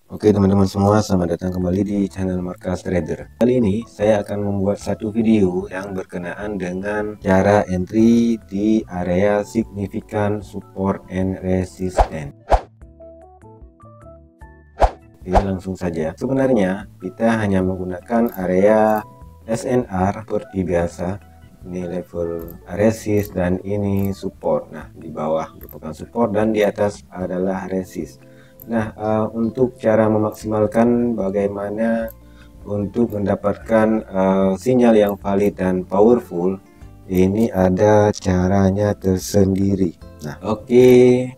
Oke teman-teman semua, selamat datang kembali di channel Markas Trader. Kali ini saya akan membuat satu video yang berkenaan dengan cara entry di area signifikan support and resistance. Oke, langsung saja. Sebenarnya kita hanya menggunakan area SNR seperti biasa. Ini level resist dan ini support. Nah, di bawah merupakan support dan di atas adalah resist. Nah, untuk cara memaksimalkan bagaimana untuk mendapatkan sinyal yang valid dan powerful, ini ada caranya tersendiri. Nah, oke,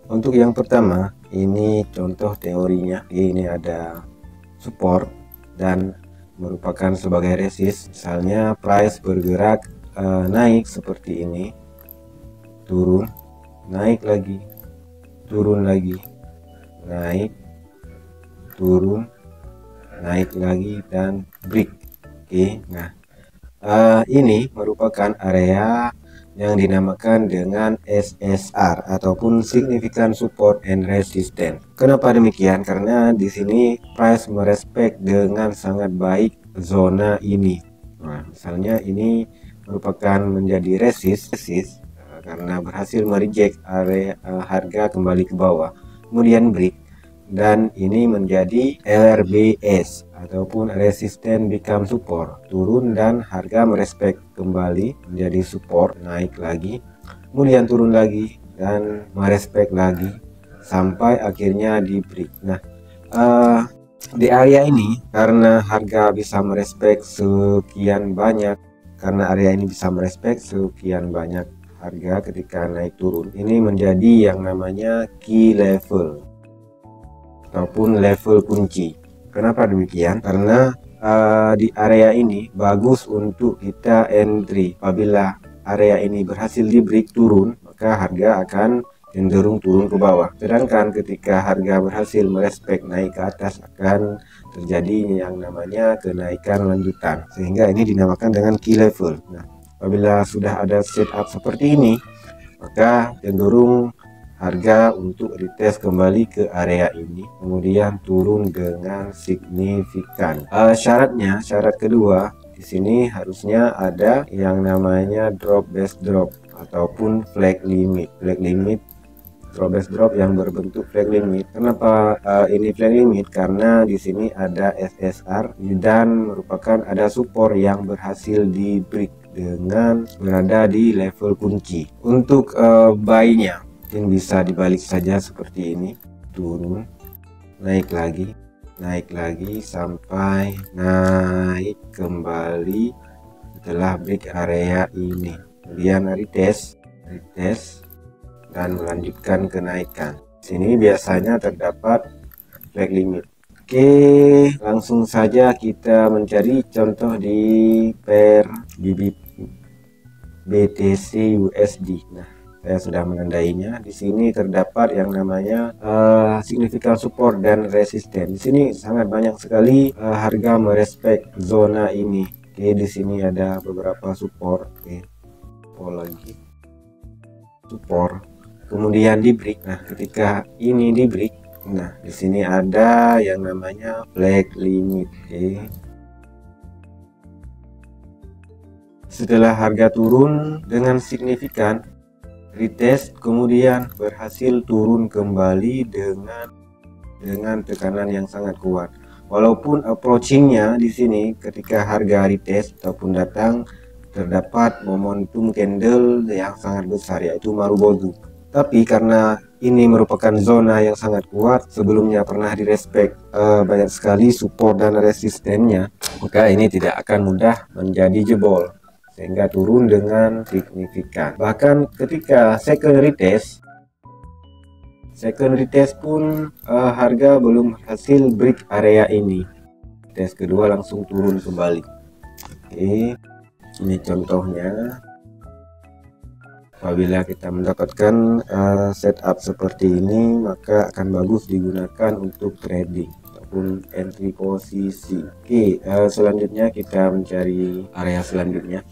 untuk yang pertama, ini contoh teorinya. Ini ada support dan merupakan sebagai resist. Misalnya price bergerak naik seperti ini, turun, naik lagi, turun lagi, naik, turun, naik lagi, dan break. Oke, nah ini merupakan area yang dinamakan dengan SSR ataupun significant support and resistance. Kenapa demikian? Karena di sini price merespek dengan sangat baik zona ini. Nah, misalnya ini merupakan menjadi resist karena berhasil mereject area harga kembali ke bawah, kemudian break, dan ini menjadi RBS ataupun resisten become support, turun dan harga merespek kembali menjadi support, naik lagi, kemudian turun lagi dan merespek lagi sampai akhirnya di break. Nah, di area ini karena harga bisa merespek sekian banyak, karena area ini bisa merespek sekian banyak harga ketika naik turun, ini menjadi yang namanya key level ataupun level kunci. Kenapa demikian? Karena di area ini bagus untuk kita entry. Apabila area ini berhasil di break turun, maka harga akan cenderung turun ke bawah. Sedangkan ketika harga berhasil merespek naik ke atas, akan terjadi yang namanya kenaikan lanjutan, sehingga ini dinamakan dengan key level. Nah, apabila sudah ada setup seperti ini, maka cenderung harga untuk retest kembali ke area ini, kemudian turun dengan signifikan. Syarat kedua di sini harusnya ada yang namanya drop base drop ataupun flag limit. Drop base drop yang berbentuk flag limit. Kenapa ini flag limit? Karena di sini ada SSR dan merupakan ada support yang berhasil di break dengan berada di level kunci. Untuk buy-nya mungkin bisa dibalik saja seperti ini, turun, naik lagi sampai naik kembali setelah break area ini, kemudian retest dan melanjutkan kenaikan. Sini biasanya terdapat flag limit. Oke, langsung saja kita mencari contoh di pair BTC USD. Nah, saya sudah menandainya. Di sini terdapat yang namanya significant support dan resistance. Di sini sangat banyak sekali harga merespek zona ini. Oke, di sini ada beberapa support. Oke, lagi support. Kemudian di break. Nah, ketika ini di break, nah di sini ada yang namanya flag limit. Oke. Setelah harga turun dengan signifikan, retest, kemudian berhasil turun kembali dengan tekanan yang sangat kuat. Walaupun approachingnya di sini ketika harga retest ataupun datang, terdapat momentum candle yang sangat besar, yaitu Marubozu. Tapi karena ini merupakan zona yang sangat kuat, sebelumnya pernah direspek banyak sekali support dan resistennya, maka ini tidak akan mudah menjadi jebol, sehingga turun dengan signifikan. Bahkan ketika second retest pun harga belum hasil break area ini, tes kedua langsung turun kembali. Oke, ini contohnya. Apabila kita mendapatkan setup seperti ini, maka akan bagus digunakan untuk trading ataupun entry posisi. Oke, selanjutnya kita mencari area selanjutnya.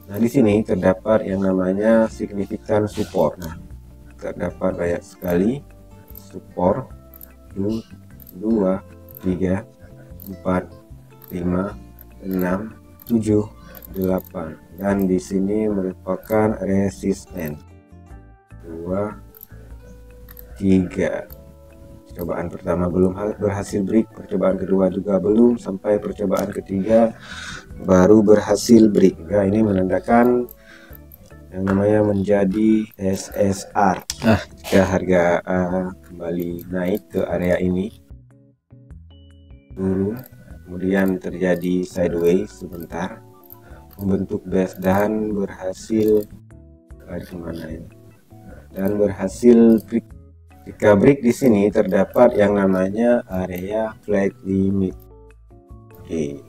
Nah, di sini terdapat yang namanya signifikan support. Nah, terdapat banyak sekali support 2, 3 4 5 6 7 8, dan di sini merupakan resisten 2 3. Percobaan pertama belum berhasil break, percobaan kedua juga belum, sampai percobaan ketiga baru berhasil break. Nah, ini menandakan yang namanya menjadi SSR. Nah, jika harga kembali naik ke area ini, turun, kemudian terjadi sideways sebentar, membentuk base dan berhasil kemana ini, dan berhasil break. Jika break di sini terdapat yang namanya area flag limit. Oke,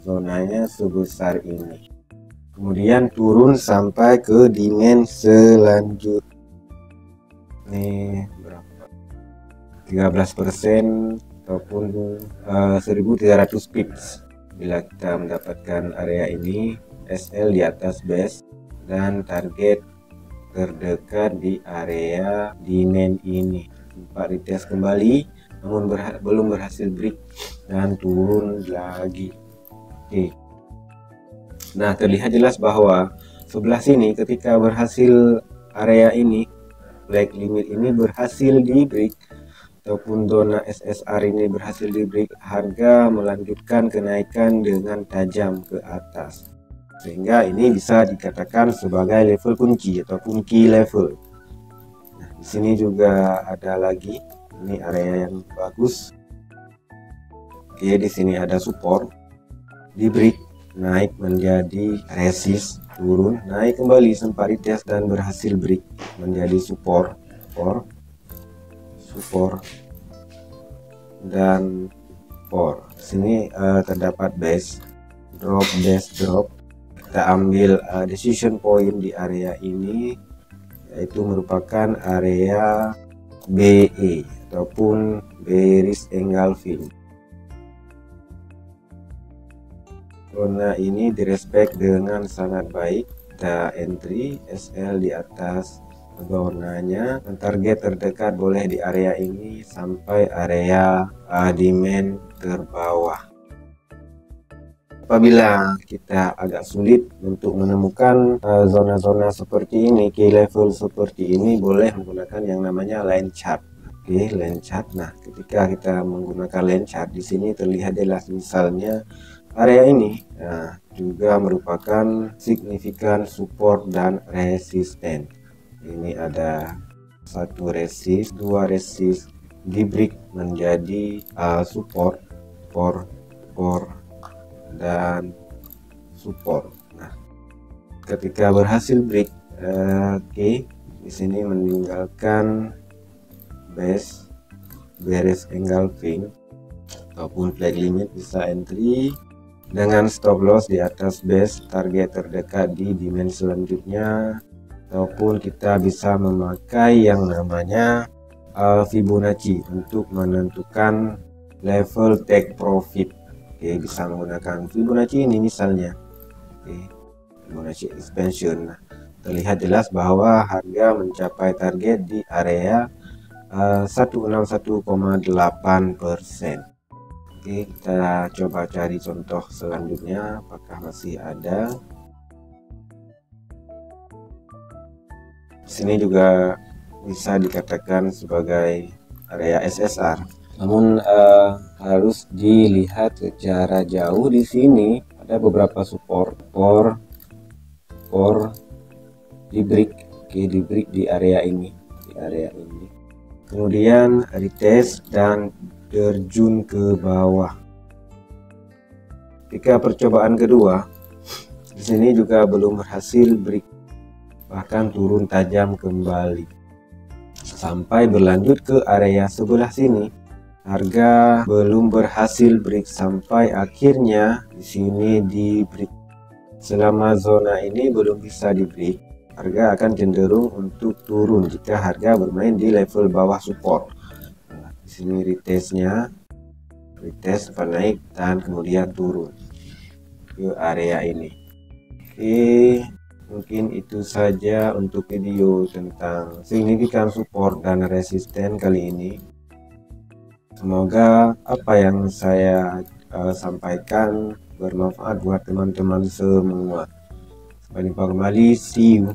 zonanya sebesar ini. Kemudian turun sampai ke demand selanjutnya. Ini berapa? 13% ataupun 1300 pips. Bila kita mendapatkan area ini, SL di atas base dan target terdekat di area demand ini. Sempat retest kembali, namun belum berhasil break dan turun lagi. Oke. Nah, terlihat jelas bahwa sebelah sini ketika berhasil area ini, flag limit ini berhasil di break, ataupun zona SSR ini berhasil di break, harga melanjutkan kenaikan dengan tajam ke atas, sehingga ini bisa dikatakan sebagai level kunci ataupun key level. Nah, di sini juga ada lagi, ini area yang bagus. Oke, di sini ada support, di break, naik menjadi resist, turun, naik kembali, sempat retest dan berhasil break menjadi support, dan support. Sini terdapat base drop. Kita ambil decision point di area ini, yaitu merupakan area BE ataupun bearish engulfing. Zona ini direspek dengan sangat baik. Kita entry SL di atas zonanya, dan target terdekat boleh di area ini sampai area demand terbawah. Apabila kita agak sulit untuk menemukan zona-zona seperti ini, key level seperti ini, boleh menggunakan yang namanya line chart. Oke, line chart. Nah, ketika kita menggunakan line chart, di sini terlihat jelas misalnya area ini juga merupakan signifikan support dan resisten. Ini ada satu resist, dua resist, di break menjadi support, dan support. Nah, ketika berhasil break, oke, di sini meninggalkan base bearish engulfing ataupun flag limit, bisa entry dengan stop loss di atas base, target terdekat di demand selanjutnya, ataupun kita bisa memakai yang namanya Fibonacci untuk menentukan level take profit. Oke, bisa menggunakan Fibonacci ini misalnya. Oke, Fibonacci expansion. Nah, terlihat jelas bahwa harga mencapai target di area 161,8%. Oke, kita coba cari contoh selanjutnya, apakah masih ada. Sini juga bisa dikatakan sebagai area SSR, namun harus dilihat secara jauh. Di sini ada beberapa support, di break, di break di area ini, kemudian retest dan terjun ke bawah. Ketika percobaan kedua, di sini juga belum berhasil break, bahkan turun tajam kembali sampai berlanjut ke area sebelah sini. Harga belum berhasil break sampai akhirnya di sini di break. Selama zona ini belum bisa di break, harga akan cenderung untuk turun jika harga bermain di level bawah support. Di sini retestnya, retest naik dan kemudian turun ke area ini. Oke, mungkin itu saja untuk video tentang signifikan support dan resisten kali ini. Semoga apa yang saya sampaikan bermanfaat buat teman-teman semua. Sampai jumpa kembali, see you.